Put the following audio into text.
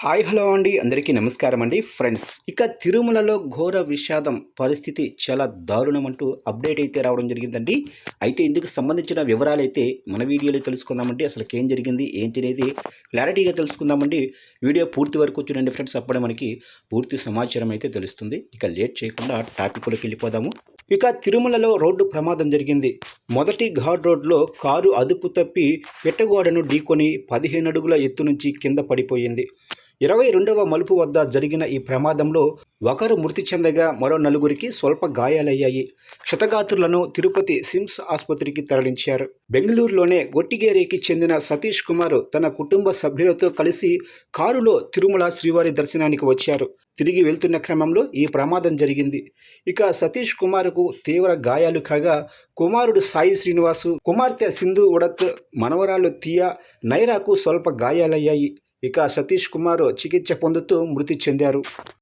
Hi hello అండి అందరికీ నమస్కారం అండి ఫ్రెండ్స్. ఇక తిరుమలలో ఘోర విషాదం పరిస్థితి చాలా దారుణం అంటూ అప్డేట్ అయితే రావడం జరిగిందండి. అయితే ఇందుకు సంబంధించిన వివరాలైతే మన వీడియోలో తెలుసుకుందామండి. అసలుకేం జరిగింది ఏంటి అనేది క్లారిటీగా తెలుసుకుందామండి. వీడియో పూర్తి వరకు చూడండి ఫ్రెండ్స్, అప్పుడే మనకి పూర్తి సమాచారం అయితే తెలుస్తుంది. ఇక లేట్ చేయకుండా టాపిక్లోకి వెళ్ళిపోదాము. ఇక తిరుమలలో రోడ్డు ప్రమాదం జరిగింది. మొదటి ఘాట్ రోడ్లో కారు అదుపు తప్పి పెట్టగోడను ఢీకొని 15 అడుగుల ఎత్తు నుంచి కింద పడిపోయింది. 22వ మలుపు వద్ద జరిగిన ఈ ప్రమాదంలో ఒకరు మృతి చెందగా మరో నలుగురికి స్వల్ప గాయాలయ్యాయి. క్షతగాత్రులను తిరుపతి సిమ్స్ ఆసుపత్రికి తరలించారు. బెంగళూరులోనే గొట్టిగేరికి చెందిన సతీష్ కుమార్ తన కుటుంబ సభ్యులతో కలిసి కారులో తిరుమల శ్రీవారి దర్శనానికి వచ్చారు. తిరిగి వెళ్తున్న క్రమంలో ఈ ప్రమాదం జరిగింది. ఇక సతీష్ కుమార్కు తీవ్ర గాయాలు కాగా కుమారుడు సాయి శ్రీనివాసు, కుమార్తె సింధు ఉడత్, మనవరాలు తియా, నైరాకు స్వల్ప గాయాలయ్యాయి. ఇక సతీష్ కుమార్ చికిత్స పొందుతూ మృతి చెందారు.